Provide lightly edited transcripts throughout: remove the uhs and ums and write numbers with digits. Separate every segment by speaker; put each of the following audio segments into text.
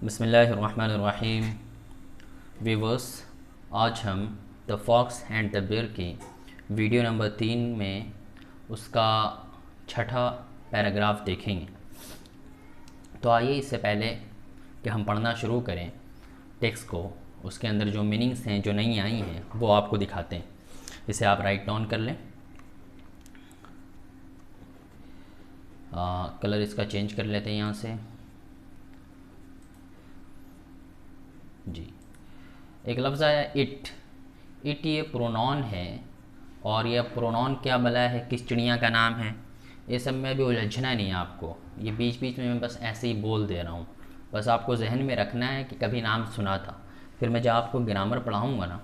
Speaker 1: बिस्मिल्लाहिर्रहमानिर्रहीम। व्यूवर्स, आज हम the fox and the bear की वीडियो नंबर 3 में उसका छठा पैराग्राफ देखेंगे। तो आइए इससे पहले कि हम पढ़ना शुरू करें टेक्स्ट को, उसके अंदर जो मीनिंग्स हैं जो नई आई हैं वो आपको दिखाते हैं। इसे आप राइट डाउन कर लें। कलर इसका चेंज कर लेते हैं यहाँ से जी। एक लफ्ज़ आया इट। इट ये प्रोनाउन है और यह प्रोनाउन क्या भला है, किस चिड़िया का नाम है, ये सब में भी उलझना नहीं है आपको। ये बीच बीच में मैं बस ऐसे ही बोल दे रहा हूँ, बस आपको जहन में रखना है कि कभी नाम सुना था। फिर मैं जब आपको ग्रामर पढ़ाऊँगा ना,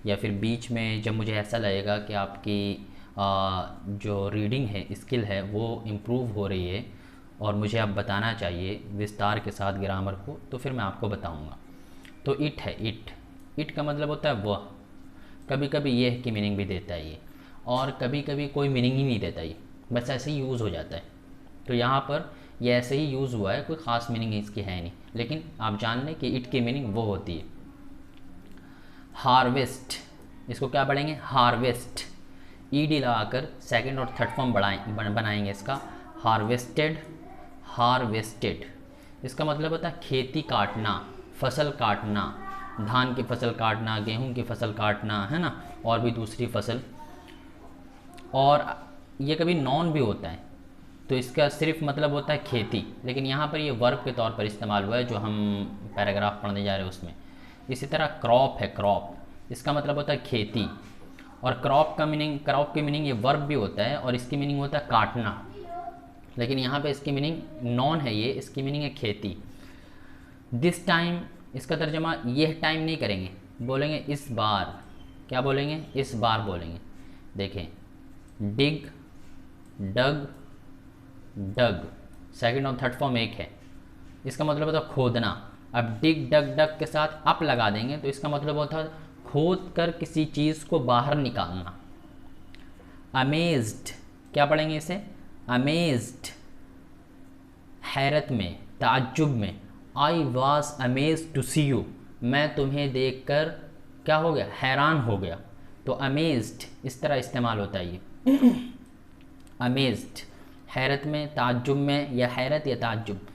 Speaker 1: या फिर बीच में जब मुझे ऐसा लगेगा कि आपकी जो रीडिंग है, स्किल है, वो इम्प्रूव हो रही है और मुझे आप बताना चाहिए विस्तार के साथ ग्रामर को, तो फिर मैं आपको बताऊँगा। तो इट है, इट का मतलब होता है वह। कभी कभी यह की मीनिंग भी देता है ये, और कभी कभी कोई मीनिंग ही नहीं देता ये, बस ऐसे ही यूज़ हो जाता है। तो यहाँ पर ये ऐसे ही यूज़ हुआ है, कोई ख़ास मीनिंग इसकी है नहीं, लेकिन आप जान लें कि इट की मीनिंग वो होती है हार्वेस्ट। इसको क्या पढ़ेंगे, हार्वेस्ट। ईडी लगाकर सेकंड और थर्ड फॉर्म बनाएंगे इसका, हार्वेस्टेड। हार्वेस्टेड इसका मतलब होता है खेती काटना, फसल काटना, धान की फसल काटना, गेहूं की फसल काटना, है ना, और भी दूसरी फसल। और ये कभी नॉन भी होता है, तो इसका सिर्फ मतलब होता है खेती, लेकिन यहाँ पर ये वर्ब के तौर पर इस्तेमाल हुआ है जो हम पैराग्राफ पढ़ने जा रहे हैं उसमें। इसी तरह क्रॉप है, क्रॉप इसका मतलब होता है खेती, और क्रॉप की मीनिंग ये वर्ब भी होता है और इसकी मीनिंग होता है काटना, लेकिन यहाँ पे इसकी मीनिंग नॉन है, ये इसकी मीनिंग है खेती। दिस टाइम इसका तर्जमा यह टाइम नहीं करेंगे, बोलेंगे इस बार। क्या बोलेंगे, इस बार बोलेंगे। देखें, डिग, डग, डग, सेकंड और थर्ड फॉर्म एक है, इसका मतलब होता है खोदना। अब डिग डग डग के साथ अप लगा देंगे तो इसका मतलब होता है खोद कर किसी चीज़ को बाहर निकालना। अमेज्ड, क्या पढ़ेंगे इसे, अमेज्ड, हैरत में, ताज्जुब में। I was amaze to see you, मैं तुम्हें देखकर क्या हो गया, हैरान हो गया। तो अमेज्ड इस तरह इस्तेमाल होता है ये अमेज्ड, हैरत में, ताज्जुब में, या हैरत या ताज्जुब।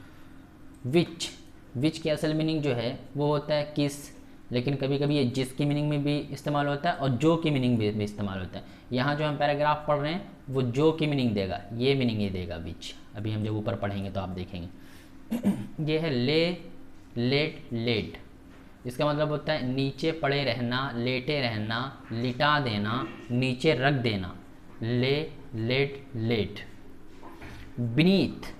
Speaker 1: विच की असल मीनिंग जो है वो होता है किस, लेकिन कभी कभी ये जिस की मीनिंग में भी इस्तेमाल होता है और जो की मीनिंग भी इस्तेमाल होता है। यहाँ जो हम पैराग्राफ पढ़ रहे हैं वो जो की मीनिंग देगा, ये मीनिंग ये देगा विच। अभी हम जब ऊपर पढ़ेंगे तो आप देखेंगे। ये है ले, लेट, लेट, इसका मतलब होता है नीचे पड़े रहना, लेटे रहना, लिटा देना, नीचे रख देना। ले, लेट, लेट। बीनीथ,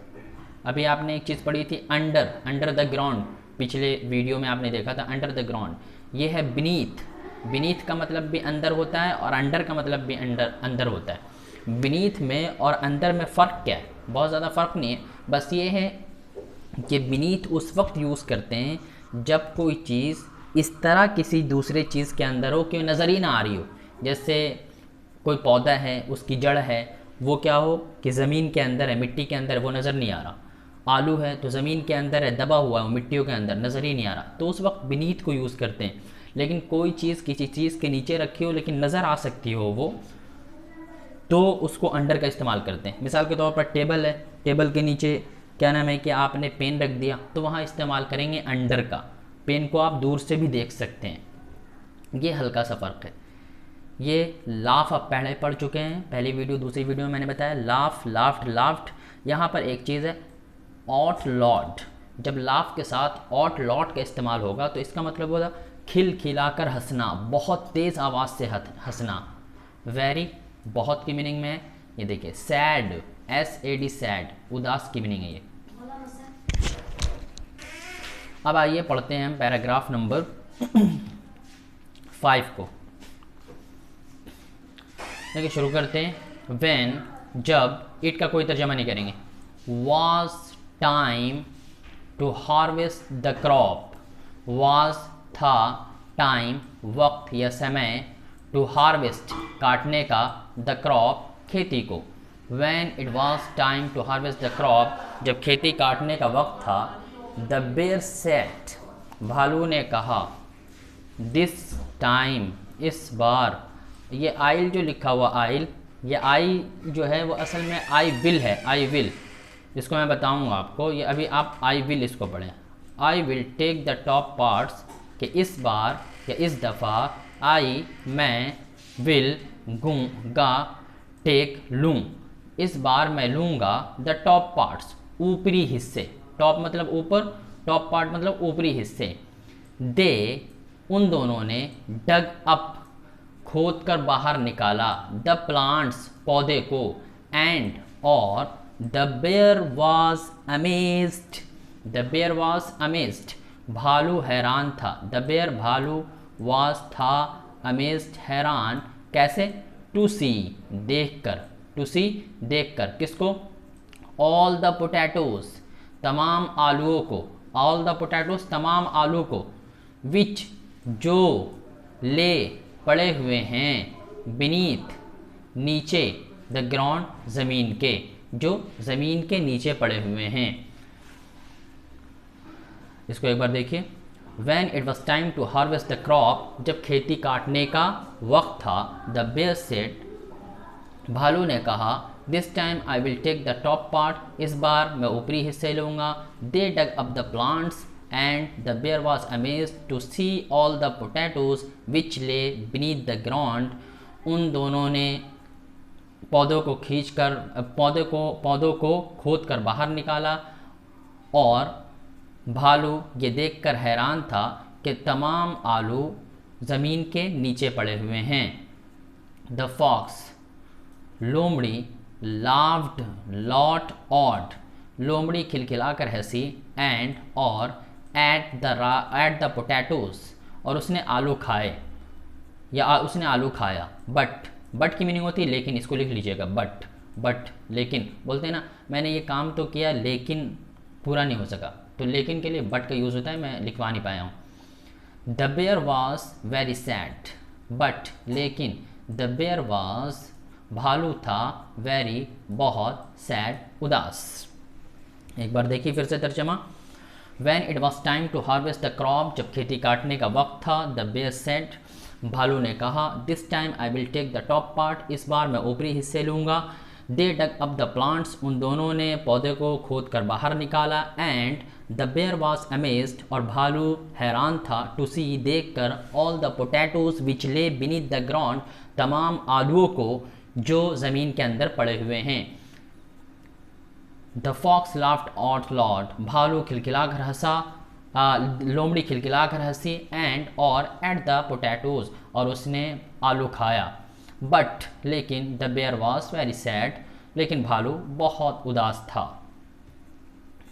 Speaker 1: अभी आपने एक चीज़ पढ़ी थी अंडर, अंडर द ग्राउंड, पिछले वीडियो में आपने देखा था अंडर द ग्राउंड। ये है बीनीथ। बीनीथ का मतलब भी अंदर होता है और अंडर का मतलब भी अंदर होता है। बीनीथ में और अंदर में फ़र्क क्या है, बहुत ज़्यादा फ़र्क नहीं है, बस ये है कि बीनीथ उस वक्त यूज़ करते हैं जब कोई चीज़ इस तरह किसी दूसरे चीज़ के अंदर हो कि नज़र ही ना आ रही हो। जैसे कोई पौधा है, उसकी जड़ है, वो क्या हो कि ज़मीन के अंदर है, मिट्टी के अंदर, वो नज़र नहीं आ रहा। आलू है तो ज़मीन के अंदर है, दबा हुआ है, वो मिट्टियों के अंदर नज़र ही नहीं आ रहा, तो उस वक्त बीनीथ को यूज़ करते हैं। लेकिन कोई चीज़ किसी चीज़ के नीचे रखी हो लेकिन नज़र आ सकती हो वो, तो उसको अंडर का इस्तेमाल करते हैं। मिसाल के तौर पर टेबल है, टेबल के नीचे क्या नाम है कि आपने पेन रख दिया, तो वहाँ इस्तेमाल करेंगे अंडर का। पेन को आप दूर से भी देख सकते हैं, ये हल्का सा फ़र्क है। ये लाफ आप पहले पढ़ चुके हैं, पहली वीडियो दूसरी वीडियो में मैंने बताया लाफ, लाफ्ट, लाफ्ट। यहाँ पर एक चीज़ है ऑट लॉट, जब लाफ के साथ ऑट लॉट का इस्तेमाल होगा तो इसका मतलब होगा खिल खिलाकर हंसना, बहुत तेज़ आवाज़ से हंसना। वेरी, बहुत की मीनिंग में है। ये देखिए सैड, SAD, सैड, उदास की मीनिंग है ये। अब आइए पढ़ते हैं हम पैराग्राफ नंबर 5 को। देखिए शुरू करते हैं। व्हेन, जब, इट का कोई तर्जमा नहीं करेंगे। Was time to harvest the crop, was था, टाइम वक्त या समय, टू हार्वेस्ट काटने का, द क्रॉप खेती को। When it was time to harvest the crop, जब खेती काटने का वक्त था, द बेयर सेड, भालू ने कहा, दिस टाइम, इस बार, ये आइल जो लिखा हुआ आइल, ये आई जो है वो असल में आई विल है, आई विल, इसको मैं बताऊंगा आपको, ये अभी आप आई विल इसको पढ़ें। I will take the top parts, कि इस बार या इस दफ़ा, आई मैं, विल गा, टेक लूँ, इस बार मैं लूँगा द टॉप पार्ट्स, ऊपरी हिस्से, टॉप मतलब ऊपर, टॉप पार्ट मतलब ऊपरी हिस्से। दे, उन दोनों ने, डग अप, खोद कर बाहर निकाला, द प्लांट्स, पौधे को, एंड, और, the bear was amazed, the bear was amazed, भालू हैरान था, द बेयर भालू, वॉज था, अमेज्ड हैरान, कैसे, टू सी, देख कर, टू सी देख कर, किसको, ऑल द पोटैटोज, तमाम आलूओं को, ऑल द पोटैटोज तमाम आलू को, विच, जो, ले, पड़े हुए हैं, बीनीथ, नीचे, द ग्राउंड, ज़मीन के, जो ज़मीन के नीचे पड़े हुए हैं। इसको एक बार देखिए। When it was time to harvest the crop, जब खेती काटने का वक्त था, the bear said, भालू ने कहा, this time I will take the top part, इस बार मैं ऊपरी हिस्से लूँगा। They dug up the plants and the bear was amazed to see all the potatoes which lay beneath the ground, उन दोनों ने पौधों को खींचकर, पौधों को खोद कर बाहर निकाला, और भालू ये देखकर हैरान था कि तमाम आलू ज़मीन के नीचे पड़े हुए हैं। द फॉक्स, लोमड़ी, लाफ्ड, लॉट, ऑड, लोमड़ी खिलखिलाकर हंसी, एंड, और, एट द पोटैटोज, और उसने आलू खाए, या उसने आलू खाया। बट की मीनिंग होती है लेकिन, इसको लिख लीजिएगा, बट लेकिन बोलते हैं ना, मैंने ये काम तो किया लेकिन पूरा नहीं हो सका, तो लेकिन के लिए बट का यूज़ होता है, मैं लिखवा नहीं पाया हूँ। The bear was very sad, but, लेकिन, द बेयर वॉज, भालू था, वेरी, बहुत, सैड, उदास। एक बार देखिए फिर से तर्जमा। When it was time to harvest the crop, जब खेती काटने का वक्त था, the bear said, भालू ने कहा, this time I will take the top part, इस बार मैं ऊपरी हिस्से लूँगा। They dug up the plants, उन दोनों ने पौधे को खोद कर बाहर निकाला, and the bear was amazed, और भालू हैरान था, to see, देख कर, all the potatoes which lay beneath the ground, तमाम आलूओं को जो ज़मीन के अंदर पड़े हुए हैं। The fox laughed out loud, भालू खिलखिलाकर हंसा, लोमड़ी खिलखिलाकर हंसी, एंड, और, एट द पोटैटोज, और उसने आलू खाया। बट, लेकिन, the bear was very sad, लेकिन भालू बहुत उदास था।